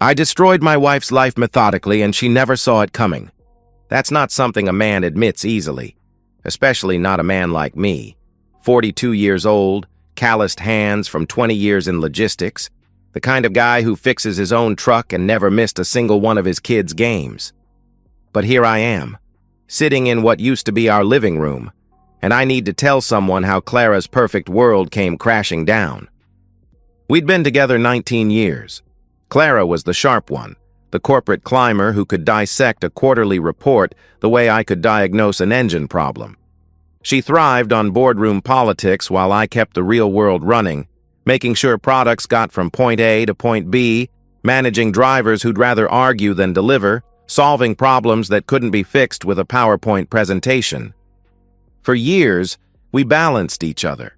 I destroyed my wife's life methodically, and she never saw it coming. That's not something a man admits easily, especially not a man like me. 42 years old, calloused hands from 20 years in logistics, the kind of guy who fixes his own truck and never missed a single one of his kids' games. But here I am, sitting in what used to be our living room, and I need to tell someone how Clara's perfect world came crashing down. We'd been together 19 years. Clara was the sharp one, the corporate climber who could dissect a quarterly report the way I could diagnose an engine problem. She thrived on boardroom politics while I kept the real world running, making sure products got from point A to point B, managing drivers who'd rather argue than deliver, solving problems that couldn't be fixed with a PowerPoint presentation. For years, we balanced each other.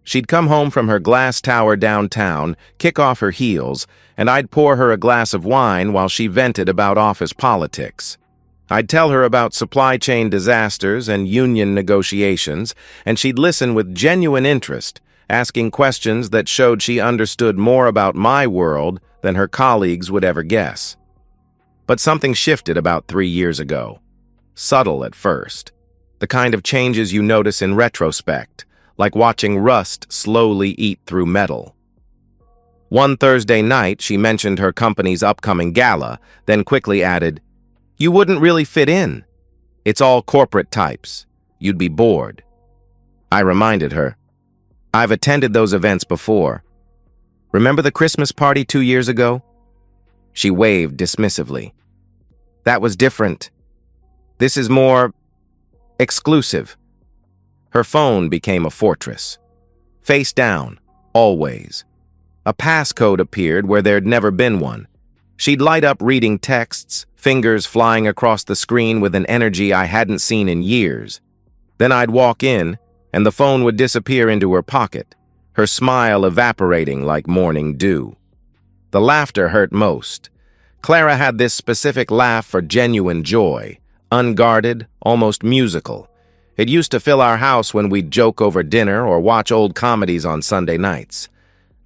She'd come home from her glass tower downtown, kick off her heels, and I'd pour her a glass of wine while she vented about office politics. I'd tell her about supply chain disasters and union negotiations, and she'd listen with genuine interest, asking questions that showed she understood more about my world than her colleagues would ever guess. But something shifted about 3 years ago. Subtle at first. The kind of changes you notice in retrospect, like watching rust slowly eat through metal. One Thursday night, she mentioned her company's upcoming gala, then quickly added, "You wouldn't really fit in. It's all corporate types. You'd be bored." I reminded her, "I've attended those events before. Remember the Christmas party 2 years ago?" She waved dismissively. "That was different. This is more exclusive." Her phone became a fortress. Face down, always. A passcode appeared where there'd never been one. She'd light up reading texts, fingers flying across the screen with an energy I hadn't seen in years. Then I'd walk in, and the phone would disappear into her pocket, her smile evaporating like morning dew. The laughter hurt most. Clara had this specific laugh for genuine joy, unguarded, almost musical. It used to fill our house when we'd joke over dinner or watch old comedies on Sunday nights.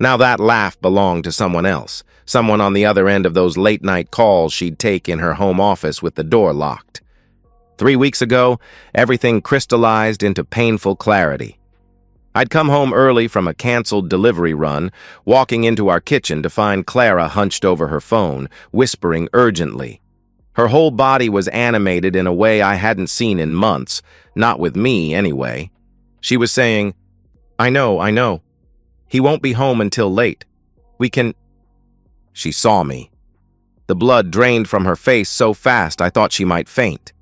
Now that laugh belonged to someone else, someone on the other end of those late-night calls she'd take in her home office with the door locked. 3 weeks ago, everything crystallized into painful clarity. I'd come home early from a canceled delivery run, walking into our kitchen to find Clara hunched over her phone, whispering urgently. Her whole body was animated in a way I hadn't seen in months, not with me anyway. She was saying, I know. He won't be home until late. We can—" She saw me. The blood drained from her face so fast I thought she might faint.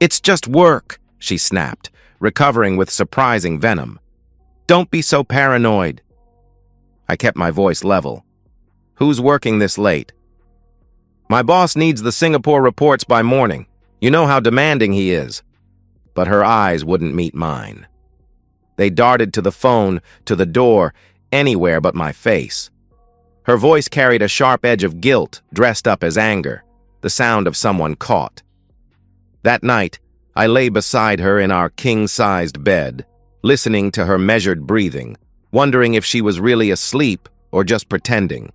"It's just work," she snapped, recovering with surprising venom. "Don't be so paranoid." I kept my voice level. "Who's working this late?" "My boss needs the Singapore reports by morning. You know how demanding he is." But her eyes wouldn't meet mine. They darted to the phone, to the door, anywhere but my face. Her voice carried a sharp edge of guilt, dressed up as anger, the sound of someone caught. That night, I lay beside her in our king-sized bed, listening to her measured breathing, wondering if she was really asleep or just pretending.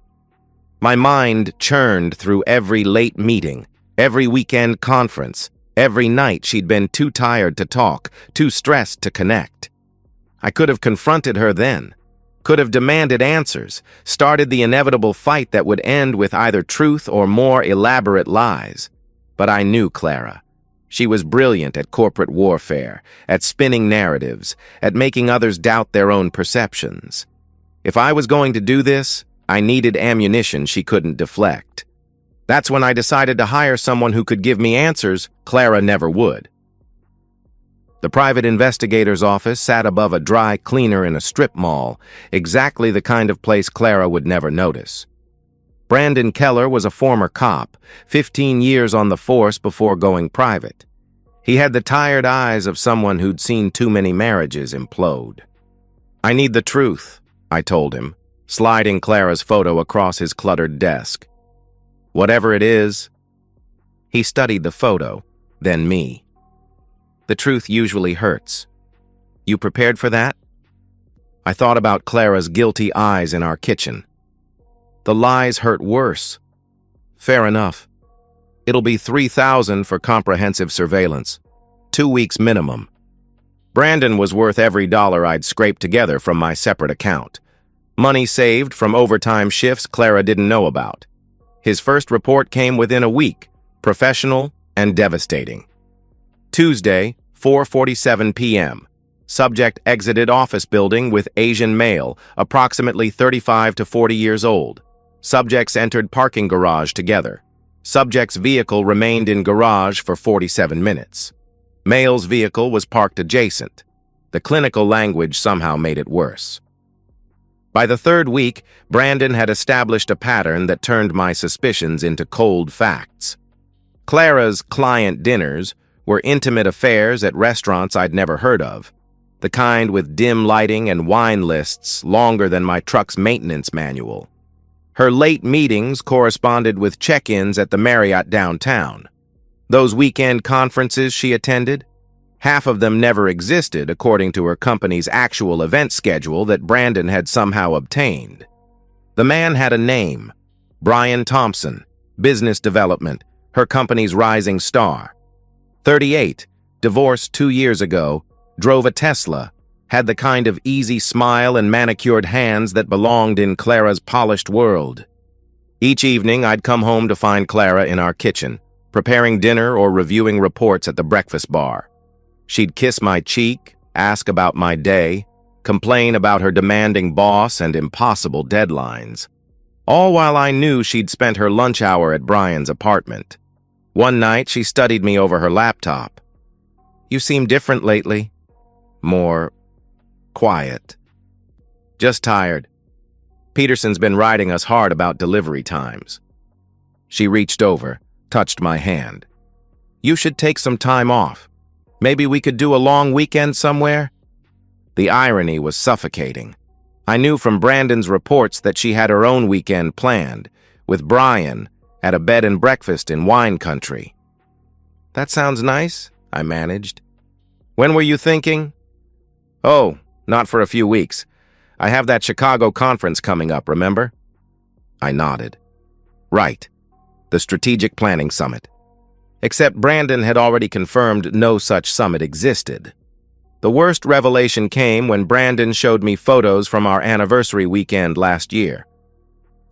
My mind churned through every late meeting, every weekend conference, every night she'd been too tired to talk, too stressed to connect. I could have confronted her then, could have demanded answers, started the inevitable fight that would end with either truth or more elaborate lies. But I knew Clara. She was brilliant at corporate warfare, at spinning narratives, at making others doubt their own perceptions. If I was going to do this, I needed ammunition she couldn't deflect. That's when I decided to hire someone who could give me answers Clara never would. The private investigator's office sat above a dry cleaner in a strip mall, exactly the kind of place Clara would never notice. Brandon Keller was a former cop, 15 years on the force before going private. He had the tired eyes of someone who'd seen too many marriages implode. "I need the truth," I told him, sliding Clara's photo across his cluttered desk. "Whatever it is." He studied the photo, then me. "The truth usually hurts. You prepared for that?" I thought about Clara's guilty eyes in our kitchen. The lies hurt worse. Fair enough. It'll be $3,000 for comprehensive surveillance. 2 weeks minimum. Brandon was worth every dollar I'd scraped together from my separate account. Money saved from overtime shifts Clara didn't know about. His first report came within a week, professional and devastating. Tuesday, 4:47 p.m. Subject exited office building with Asian male, approximately 35 to 40 years old. Subjects entered parking garage together. Subject's vehicle remained in garage for 47 minutes. Male's vehicle was parked adjacent. The clinical language somehow made it worse. By the third week, Brandon had established a pattern that turned my suspicions into cold facts. Clara's client dinners were intimate affairs at restaurants I'd never heard of, the kind with dim lighting and wine lists longer than my truck's maintenance manual. Her late meetings corresponded with check-ins at the Marriott downtown. Those weekend conferences she attended, half of them never existed according to her company's actual event schedule that Brandon had somehow obtained. The man had a name, Brian Thompson, business development, her company's rising star. 38, divorced 2 years ago, drove a Tesla, had the kind of easy smile and manicured hands that belonged in Clara's polished world. Each evening, I'd come home to find Clara in our kitchen, preparing dinner or reviewing reports at the breakfast bar. She'd kiss my cheek, ask about my day, complain about her demanding boss and impossible deadlines. All while I knew she'd spent her lunch hour at Brian's apartment. One night, she studied me over her laptop. "You seem different lately. More quiet. Just tired. Peterson's been riding us hard about delivery times." She reached over, touched my hand. "You should take some time off. Maybe we could do a long weekend somewhere?" The irony was suffocating. I knew from Brandon's reports that she had her own weekend planned, with Brian at a bed and breakfast in wine country. "That sounds nice," I managed. "When were you thinking?" "Oh, not for a few weeks. I have that Chicago conference coming up, remember?" I nodded. "Right. The Strategic Planning Summit." Except Brandon had already confirmed no such summit existed. The worst revelation came when Brandon showed me photos from our anniversary weekend last year.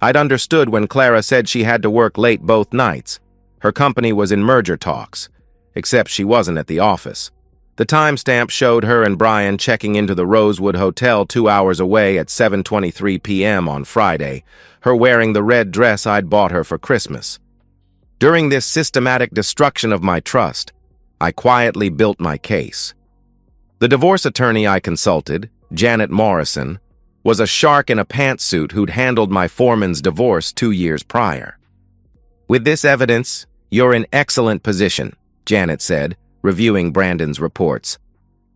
I'd understood when Clara said she had to work late both nights. Her company was in merger talks, except she wasn't at the office. The timestamp showed her and Brian checking into the Rosewood Hotel 2 hours away at 7:23 p.m. on Friday, her wearing the red dress I'd bought her for Christmas. During this systematic destruction of my trust, I quietly built my case. The divorce attorney I consulted, Janet Morrison, was a shark in a pantsuit who'd handled my foreman's divorce 2 years prior. "With this evidence, you're in excellent position," Janet said, reviewing Brandon's reports.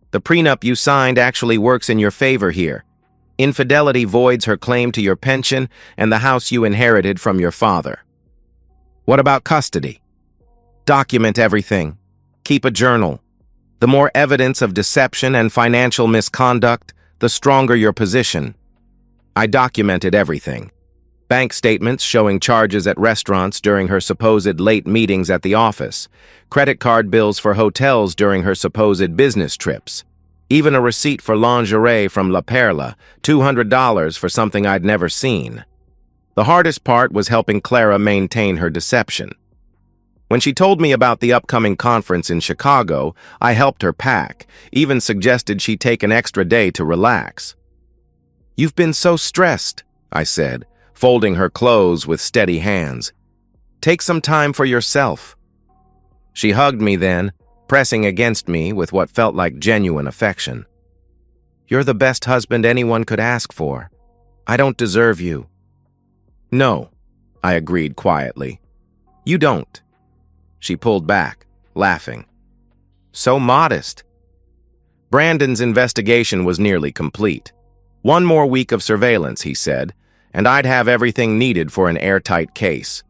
"The prenup you signed actually works in your favor here. Infidelity voids her claim to your pension and the house you inherited from your father. What about custody? Document everything. Keep a journal. The more evidence of deception and financial misconduct, the stronger your position." I documented everything. Bank statements showing charges at restaurants during her supposed late meetings at the office, credit card bills for hotels during her supposed business trips, even a receipt for lingerie from La Perla, $200 for something I'd never seen. The hardest part was helping Clara maintain her deception. When she told me about the upcoming conference in Chicago, I helped her pack, even suggested she take an extra day to relax. "You've been so stressed," I said, folding her clothes with steady hands. "Take some time for yourself." She hugged me then, pressing against me with what felt like genuine affection. "You're the best husband anyone could ask for. I don't deserve you." "No," I agreed quietly. "You don't." She pulled back, laughing. "So modest." Brandon's investigation was nearly complete. 1 more week of surveillance, he said, and I'd have everything needed for an airtight case.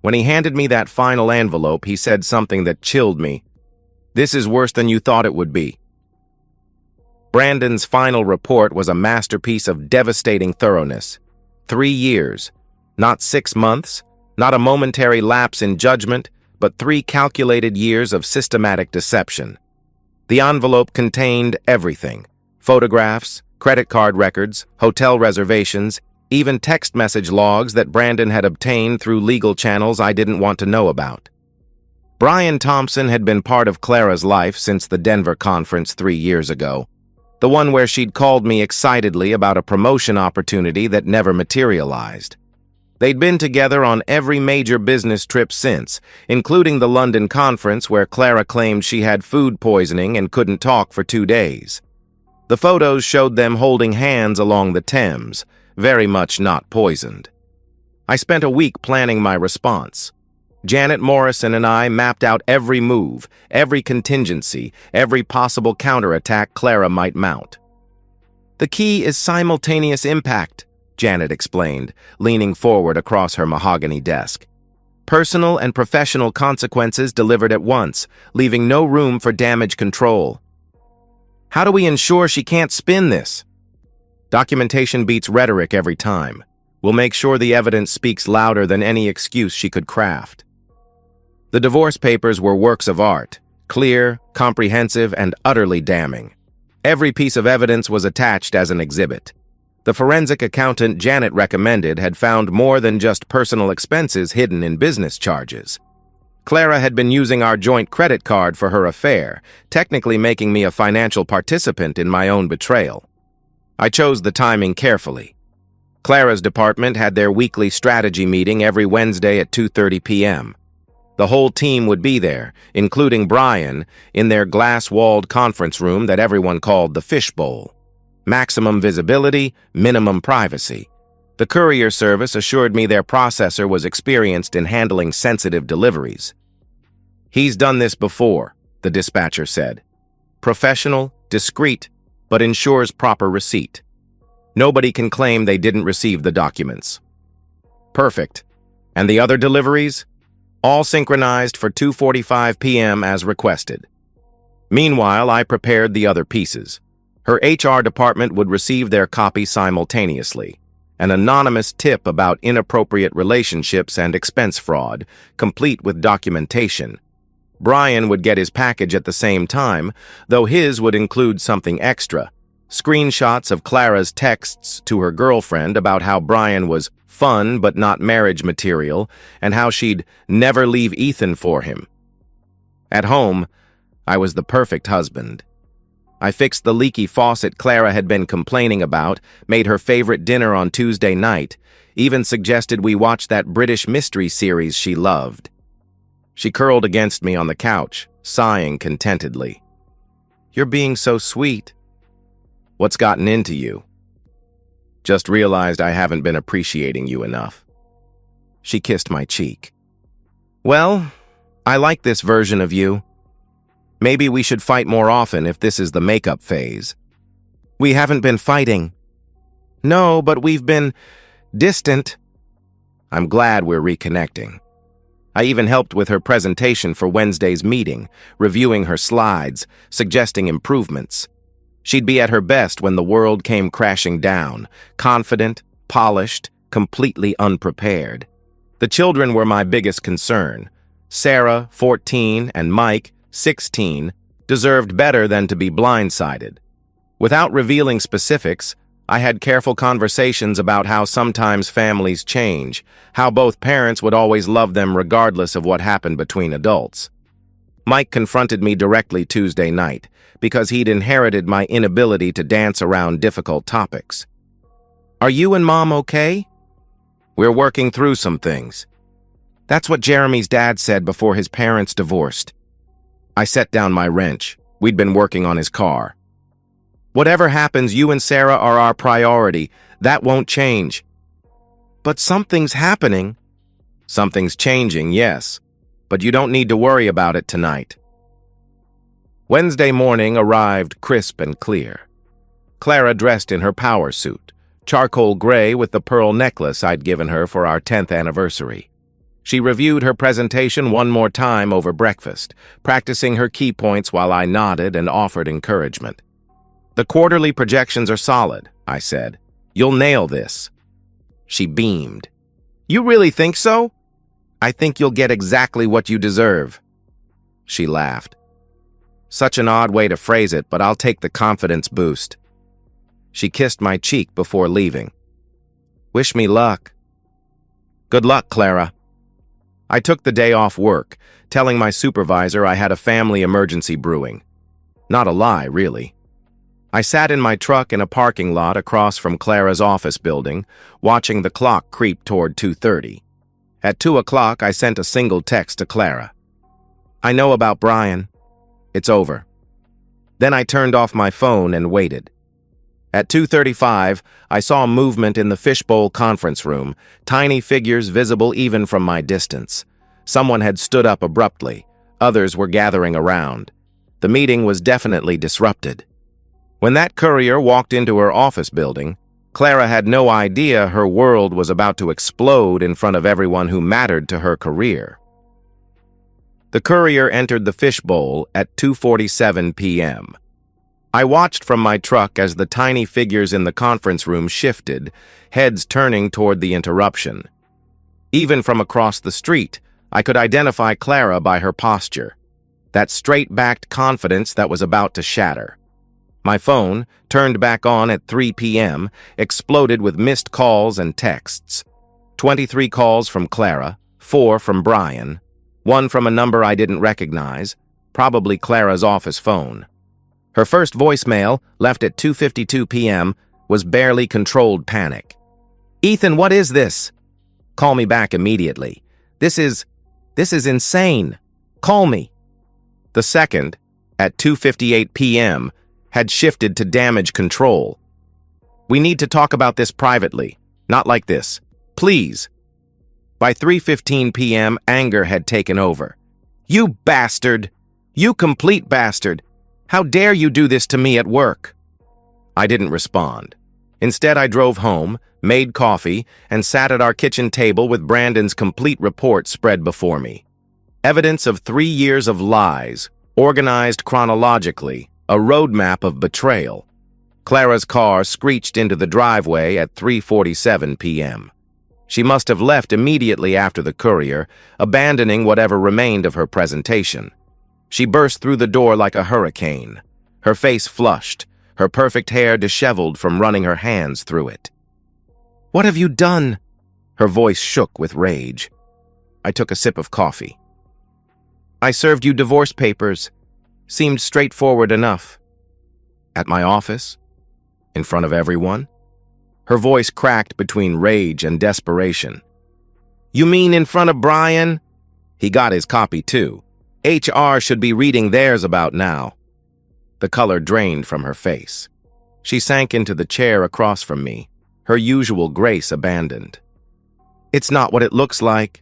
When he handed me that final envelope, he said something that chilled me. "This is worse than you thought it would be." Brandon's final report was a masterpiece of devastating thoroughness. 3 years, not 6 months, Not a momentary lapse in judgment, but 3 calculated years of systematic deception. The envelope contained everything: photographs, credit card records, hotel reservations, even text message logs that Brandon had obtained through legal channels I didn't want to know about. Brian Thompson had been part of Clara's life since the Denver conference 3 years ago, the one where she'd called me excitedly about a promotion opportunity that never materialized. They'd been together on every major business trip since, including the London conference where Clara claimed she had food poisoning and couldn't talk for 2 days. The photos showed them holding hands along the Thames, very much not poisoned. I spent a week planning my response. Janet Morrison and I mapped out every move, every contingency, every possible counterattack Clara might mount. "The key is simultaneous impact," Janet explained, leaning forward across her mahogany desk. "Personal and professional consequences delivered at once, leaving no room for damage control." "How do we ensure she can't spin this?" "Documentation beats rhetoric every time. We'll make sure the evidence speaks louder than any excuse she could craft." The divorce papers were works of art, clear, comprehensive, and utterly damning. Every piece of evidence was attached as an exhibit. The forensic accountant Janet recommended had found more than just personal expenses hidden in business charges. Clara had been using our joint credit card for her affair, technically making me a financial participant in my own betrayal. I chose the timing carefully. Clara's department had their weekly strategy meeting every Wednesday at 2:30 p.m. The whole team would be there, including Brian, in their glass-walled conference room that everyone called the fishbowl. Maximum visibility, minimum privacy. The courier service assured me their processor was experienced in handling sensitive deliveries. "He's done this before," the dispatcher said. "Professional, discreet, but ensures proper receipt. Nobody can claim they didn't receive the documents." "Perfect. And the other deliveries?" "All synchronized for 2:45 p.m. as requested." Meanwhile, I prepared the other pieces. Her HR department would receive their copy simultaneously. An anonymous tip about inappropriate relationships and expense fraud, complete with documentation. Brian would get his package at the same time, though his would include something extra. Screenshots of Clara's texts to her girlfriend about how Brian was fun but not marriage material, and how she'd never leave Ethan for him. At home, I was the perfect husband. I fixed the leaky faucet Clara had been complaining about, made her favorite dinner on Tuesday night, even suggested we watch that British mystery series she loved. She curled against me on the couch, sighing contentedly. "You're being so sweet." "What's gotten into you?" "Just realized I haven't been appreciating you enough." She kissed my cheek. "Well, I like this version of you. Maybe we should fight more often if this is the makeup phase." "We haven't been fighting." "No, but we've been distant." "I'm glad we're reconnecting." I even helped with her presentation for Wednesday's meeting, reviewing her slides, suggesting improvements. She'd be at her best when the world came crashing down, confident, polished, completely unprepared. The children were my biggest concern. Sarah, 14, and Mike, 16, deserved better than to be blindsided. Without revealing specifics, I had careful conversations about how sometimes families change, how both parents would always love them regardless of what happened between adults. Mike confronted me directly Tuesday night, because he'd inherited my inability to dance around difficult topics. "Are you and Mom okay?" "We're working through some things." That's what Jeremy's dad said before his parents divorced. I set down my wrench. We'd been working on his car. "Whatever happens, you and Sarah are our priority. That won't change." "But something's happening." "Something's changing, yes. But you don't need to worry about it tonight." Wednesday morning arrived crisp and clear. Clara dressed in her power suit, charcoal gray with the pearl necklace I'd given her for our 10th anniversary. She reviewed her presentation one more time over breakfast, practicing her key points while I nodded and offered encouragement. "The quarterly projections are solid," I said. "You'll nail this." She beamed. "You really think so?" I think you'll get exactly what you deserve. She laughed. Such an odd way to phrase it, but I'll take the confidence boost. She kissed my cheek before leaving. Wish me luck. Good luck, Clara. I took the day off work, telling my supervisor I had a family emergency brewing. Not a lie, really. I sat in my truck in a parking lot across from Clara's office building, watching the clock creep toward 2:30. At 2 o'clock, I sent a single text to Clara. I know about Brian. It's over. Then I turned off my phone and waited. At 2:35, I saw movement in the fishbowl conference room, tiny figures visible even from my distance. Someone had stood up abruptly. Others were gathering around. The meeting was definitely disrupted. When that courier walked into her office building, Clara had no idea her world was about to explode in front of everyone who mattered to her career. The courier entered the fishbowl at 2:47 p.m. I watched from my truck as the tiny figures in the conference room shifted, heads turning toward the interruption. Even from across the street, I could identify Clara by her posture, that straight-backed confidence that was about to shatter. My phone, turned back on at 3 p.m., exploded with missed calls and texts. 23 calls from Clara, 4 from Brian, 1 from a number I didn't recognize, probably Clara's office phone. Her first voicemail, left at 2:52 p.m., was barely controlled panic. Ethan, what is this? Call me back immediately. This is insane. Call me. The second, at 2:58 p.m., had shifted to damage control. We need to talk about this privately, not like this. Please. By 3:15 p.m., anger had taken over. You bastard! You complete bastard! How dare you do this to me at work? I didn't respond. Instead, I drove home, made coffee, and sat at our kitchen table with Brandon's complete report spread before me. Evidence of 3 years of lies, organized chronologically, a roadmap of betrayal. Clara's car screeched into the driveway at 3:47 p.m. She must have left immediately after the courier, abandoning whatever remained of her presentation. She burst through the door like a hurricane, her face flushed, her perfect hair disheveled from running her hands through it. What have you done? Her voice shook with rage. I took a sip of coffee. I served you divorce papers. Seemed straightforward enough. At my office? In front of everyone? Her voice cracked between rage and desperation. You mean in front of Brian? He got his copy too. HR should be reading theirs about now. The color drained from her face. She sank into the chair across from me, her usual grace abandoned. It's not what it looks like.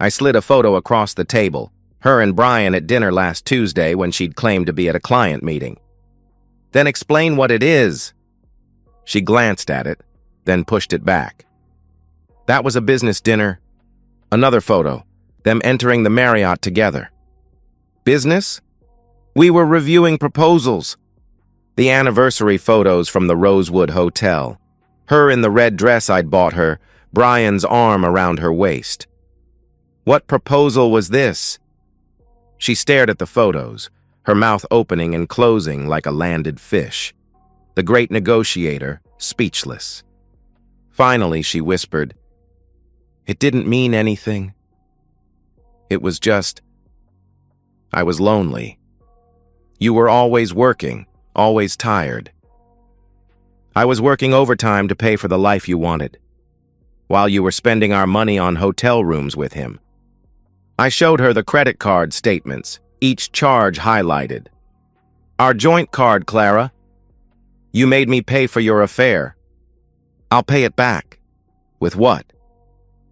I slid a photo across the table, her and Brian at dinner last Tuesday when she'd claimed to be at a client meeting. Then explain what it is. She glanced at it, then pushed it back. That was a business dinner. Another photo, them entering the Marriott together. Business? We were reviewing proposals. The anniversary photos from the Rosewood Hotel. Her in the red dress I'd bought her, Brian's arm around her waist. What proposal was this? She stared at the photos, her mouth opening and closing like a landed fish. The great negotiator, speechless. Finally, she whispered, It didn't mean anything. It was just, I was lonely. You were always working, always tired. I was working overtime to pay for the life you wanted, while you were spending our money on hotel rooms with him. I showed her the credit card statements, each charge highlighted. Our joint card, Clara. You made me pay for your affair. I'll pay it back. With what?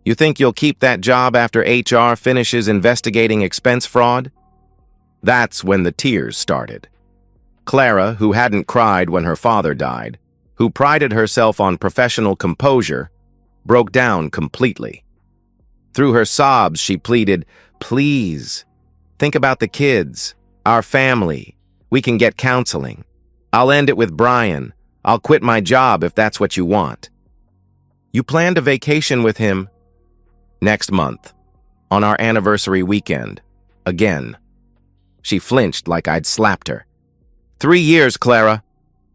You think you'll keep that job after HR finishes investigating expense fraud? That's when the tears started. Clara, who hadn't cried when her father died, who prided herself on professional composure, broke down completely. Through her sobs, she pleaded, Please, think about the kids, our family. We can get counseling. I'll end it with Brian. I'll quit my job if that's what you want. You planned a vacation with him next month. On our anniversary weekend. Again. She flinched like I'd slapped her. 3 years, Clara.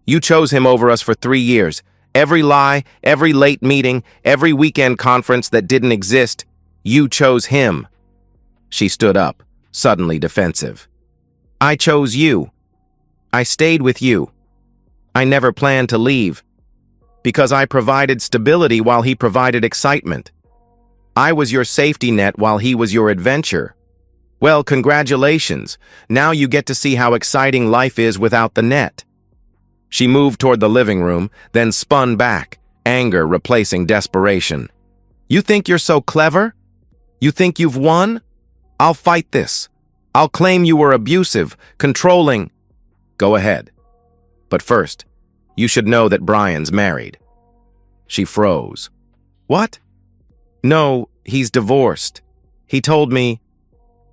You chose him over us for 3 years. Every lie, every late meeting, every weekend conference that didn't exist, you chose him. She stood up, suddenly defensive. I chose you. I stayed with you. I never planned to leave. Because I provided stability while he provided excitement. I was your safety net while he was your adventure. Well, congratulations. Now you get to see how exciting life is without the net. She moved toward the living room, then spun back, anger replacing desperation. You think you're so clever? You think you've won? I'll fight this. I'll claim you were abusive, controlling. Go ahead. But first, you should know that Brian's married. She froze. What? No, he's divorced. He told me.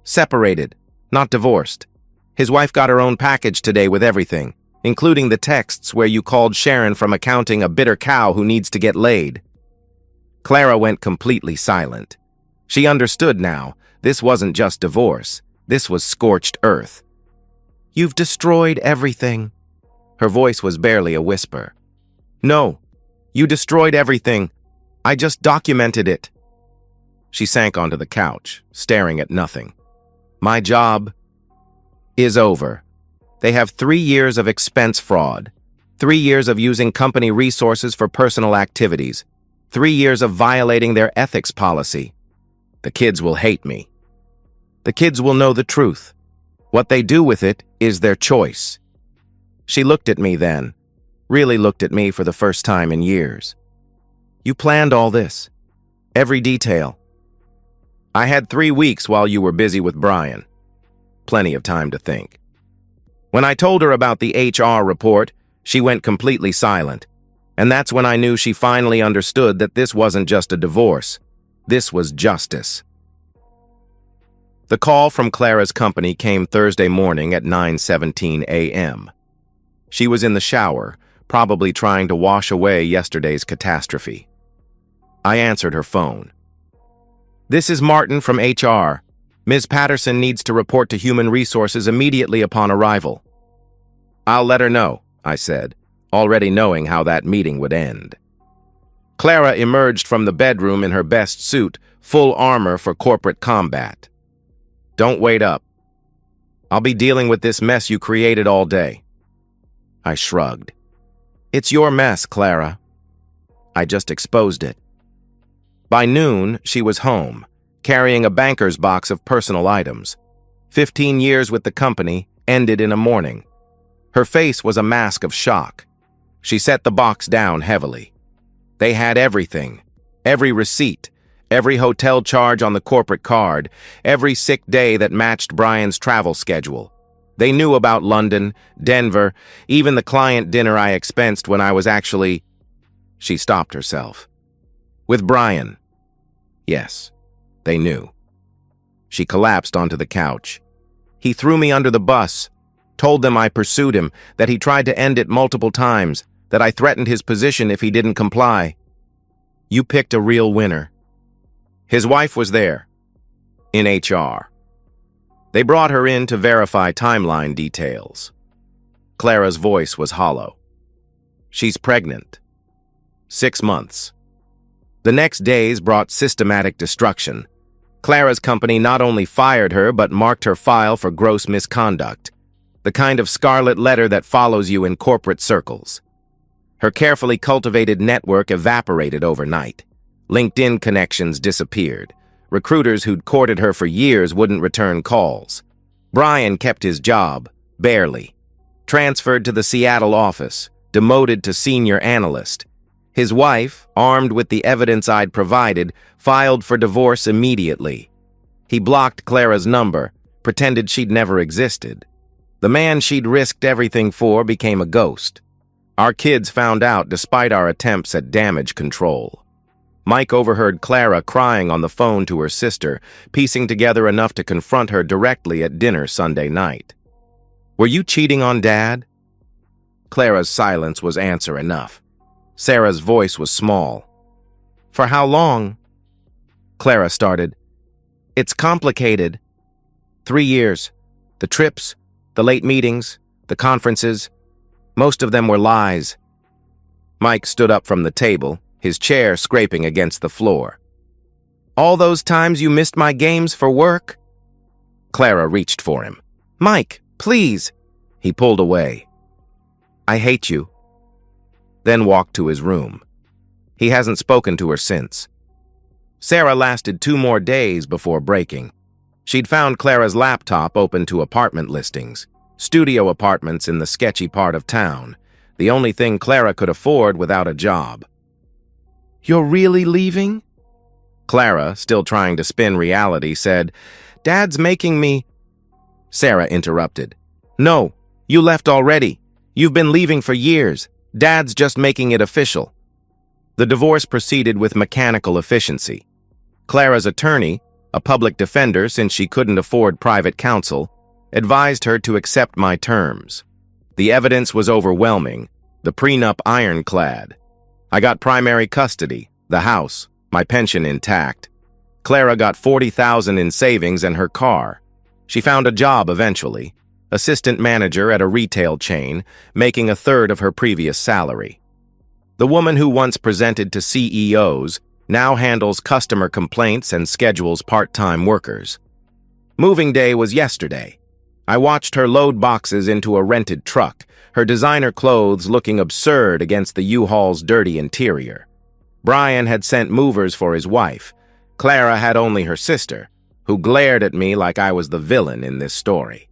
Separated, not divorced. His wife got her own package today with everything, including the texts where you called Sharon from accounting a bitter cow who needs to get laid. Clara went completely silent. She understood now. This wasn't just divorce. This was scorched earth. You've destroyed everything. Her voice was barely a whisper. No, you destroyed everything. I just documented it. She sank onto the couch, staring at nothing. My job is over. They have 3 years of expense fraud, 3 years of using company resources for personal activities, 3 years of violating their ethics policy. The kids will hate me. The kids will know the truth. What they do with it is their choice. She looked at me then, really looked at me for the first time in years. You planned all this, every detail. I had 3 weeks while you were busy with Brian. Plenty of time to think. When I told her about the HR report, she went completely silent. And that's when I knew she finally understood that this wasn't just a divorce. This was justice. The call from Clara's company came Thursday morning at 9:17 a.m. She was in the shower, probably trying to wash away yesterday's catastrophe. I answered her phone. This is Martin from HR. Ms. Patterson needs to report to Human Resources immediately upon arrival. I'll let her know, I said, already knowing how that meeting would end. Clara emerged from the bedroom in her best suit, full armor for corporate combat. Don't wait up. I'll be dealing with this mess you created all day. I shrugged. It's your mess, Clara. I just exposed it. By noon, she was home, carrying a banker's box of personal items. 15 years with the company ended in a morning. Her face was a mask of shock. She set the box down heavily. They had everything, every receipt, every hotel charge on the corporate card, every sick day that matched Brian's travel schedule. They knew about London, Denver, even the client dinner I expensed when I was actually... She stopped herself. With Brian. Yes, they knew. She collapsed onto the couch. He threw me under the bus, told them I pursued him, that he tried to end it multiple times, that I threatened his position if he didn't comply. You picked a real winner. His wife was there, in HR. They brought her in to verify timeline details. Clara's voice was hollow. She's pregnant. 6 months. The next days brought systematic destruction. Clara's company not only fired her, but marked her file for gross misconduct, the kind of scarlet letter that follows you in corporate circles. Her carefully cultivated network evaporated overnight. LinkedIn connections disappeared. Recruiters who'd courted her for years wouldn't return calls. Brian kept his job, barely. Transferred to the Seattle office, demoted to senior analyst. His wife, armed with the evidence I'd provided, filed for divorce immediately. He blocked Clara's number, pretended she'd never existed. The man she'd risked everything for became a ghost. Our kids found out despite our attempts at damage control. Mike overheard Clara crying on the phone to her sister, piecing together enough to confront her directly at dinner Sunday night. Were you cheating on Dad? Clara's silence was answer enough. Sarah's voice was small. For how long? Clara started. It's complicated. 3 years. The trips, the late meetings, the conferences. Most of them were lies. Mike stood up from the table, his chair scraping against the floor. All those times you missed my games for work? Clara reached for him. Mike, please. He pulled away. I hate you. Then walked to his room. He hasn't spoken to her since. Sarah lasted 2 more days before breaking. She'd found Clara's laptop open to apartment listings, studio apartments in the sketchy part of town, the only thing Clara could afford without a job. You're really leaving? Clara, still trying to spin reality, said, Dad's making me... Sarah interrupted. No, you left already. You've been leaving for years. Dad's just making it official. The divorce proceeded with mechanical efficiency. Clara's attorney, a public defender since she couldn't afford private counsel, advised her to accept my terms. The evidence was overwhelming, the prenup ironclad. I got primary custody, the house, my pension intact. Clara got $40,000 in savings and her car. She found a job eventually, assistant manager at a retail chain, making 1/3 of her previous salary. The woman who once presented to CEOs now handles customer complaints and schedules part-time workers. Moving day was yesterday. I watched her load boxes into a rented truck, her designer clothes looking absurd against the U-Haul's dirty interior. Brian had sent movers for his wife. Clara had only her sister, who glared at me like I was the villain in this story.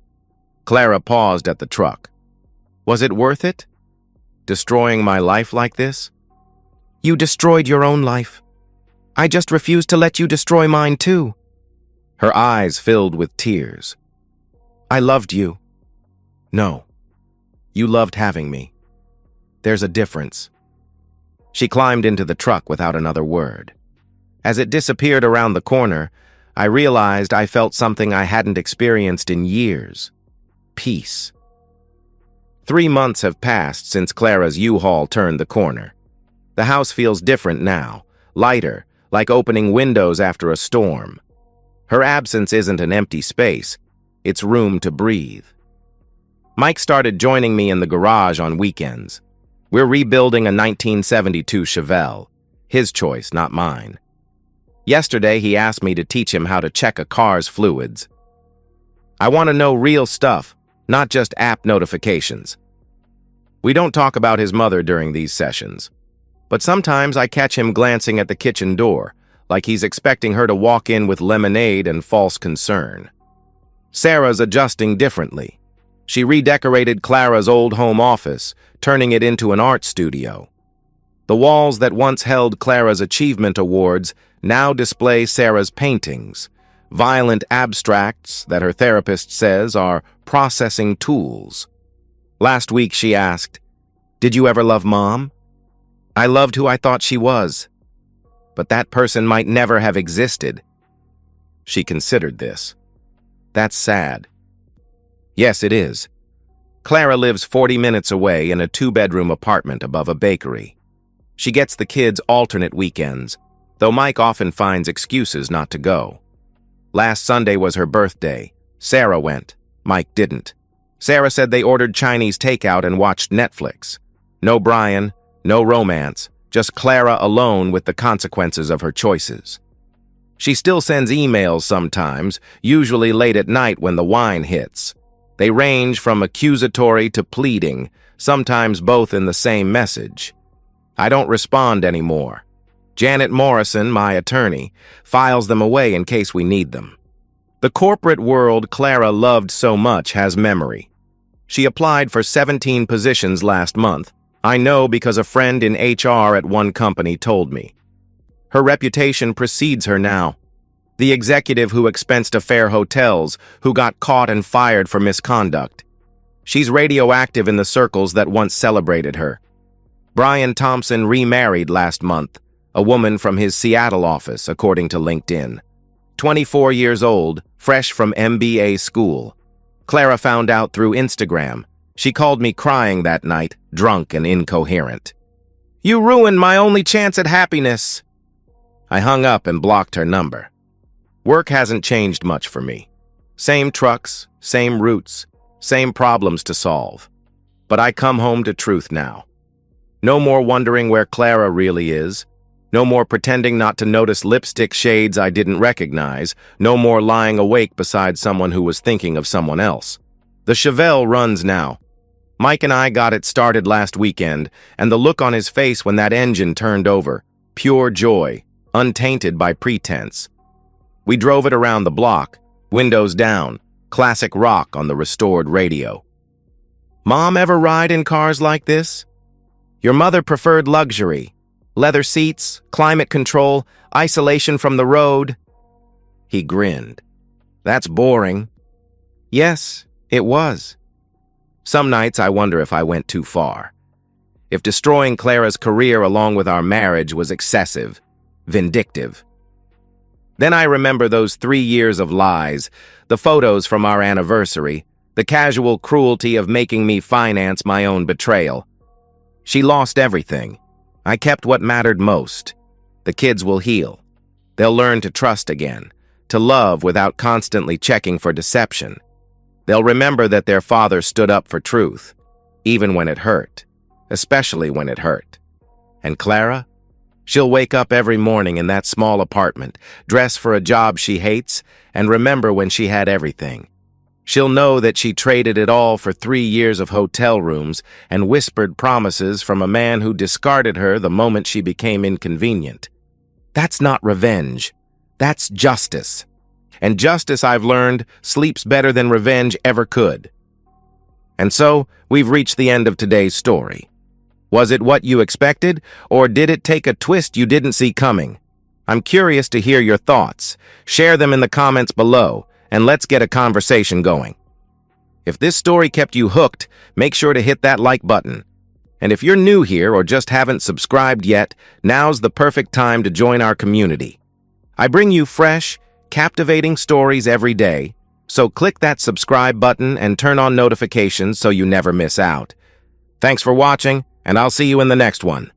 Clara paused at the truck. Was it worth it? Destroying my life like this? You destroyed your own life. I just refuse to let you destroy mine too. Her eyes filled with tears. I loved you. No, you loved having me. There's a difference. She climbed into the truck without another word. As it disappeared around the corner, I realized I felt something I hadn't experienced in years. Peace. 3 months have passed since Clara's U-Haul turned the corner. The house feels different now, lighter, like opening windows after a storm. Her absence isn't an empty space, it's room to breathe. Mike started joining me in the garage on weekends. We're rebuilding a 1972 Chevelle. His choice, not mine. Yesterday, he asked me to teach him how to check a car's fluids. I want to know real stuff, not just app notifications. We don't talk about his mother during these sessions, but sometimes I catch him glancing at the kitchen door, like he's expecting her to walk in with lemonade and false concern. Sarah's adjusting differently. She redecorated Clara's old home office, turning it into an art studio. The walls that once held Clara's achievement awards now display Sarah's paintings, violent abstracts that her therapist says are processing tools. Last week she asked, "Did you ever love Mom?" I loved who I thought she was, but that person might never have existed. She considered this. That's sad. Yes, it is. Clara lives 40 minutes away in a 2-bedroom apartment above a bakery. She gets the kids alternate weekends, though Mike often finds excuses not to go. Last Sunday was her birthday. Sarah went. Mike didn't. Sarah said they ordered Chinese takeout and watched Netflix. No Brian, no romance, just Clara alone with the consequences of her choices. She still sends emails sometimes, usually late at night when the wine hits. They range from accusatory to pleading, sometimes both in the same message. I don't respond anymore. Janet Morrison, my attorney, files them away in case we need them. The corporate world Clara loved so much has memory. She applied for 17 positions last month. I know because a friend in HR at one company told me. Her reputation precedes her now. The executive who expensed affair hotels, who got caught and fired for misconduct. She's radioactive in the circles that once celebrated her. Brian Thompson remarried last month, a woman from his Seattle office, according to LinkedIn. 24 years old, fresh from MBA school. Clara found out through Instagram. She called me crying that night, drunk and incoherent. "You ruined my only chance at happiness." I hung up and blocked her number. Work hasn't changed much for me. Same trucks, same routes, same problems to solve. But I come home to truth now. No more wondering where Clara really is. No more pretending not to notice lipstick shades I didn't recognize. No more lying awake beside someone who was thinking of someone else. The Chevelle runs now. Mike and I got it started last weekend, and the look on his face when that engine turned over, pure joy, untainted by pretense. We drove it around the block, windows down, classic rock on the restored radio. Mom ever ride in cars like this? Your mother preferred luxury. Leather seats, climate control, isolation from the road. He grinned. That's boring. Yes, it was. Some nights I wonder if I went too far. If destroying Clara's career along with our marriage was excessive, vindictive. Then I remember those 3 years of lies, the photos from our anniversary, the casual cruelty of making me finance my own betrayal. She lost everything. I kept what mattered most. The kids will heal. They'll learn to trust again, to love without constantly checking for deception. They'll remember that their father stood up for truth, even when it hurt, especially when it hurt. And Clara? She'll wake up every morning in that small apartment, dress for a job she hates, and remember when she had everything. She'll know that she traded it all for 3 years of hotel rooms and whispered promises from a man who discarded her the moment she became inconvenient. That's not revenge. That's justice. And justice, I've learned, sleeps better than revenge ever could. And so, we've reached the end of today's story. Was it what you expected, or did it take a twist you didn't see coming? I'm curious to hear your thoughts. Share them in the comments below, and let's get a conversation going. If this story kept you hooked, make sure to hit that like button. And if you're new here or just haven't subscribed yet, now's the perfect time to join our community. I bring you fresh, captivating stories every day, so click that subscribe button and turn on notifications so you never miss out. Thanks for watching, and I'll see you in the next one.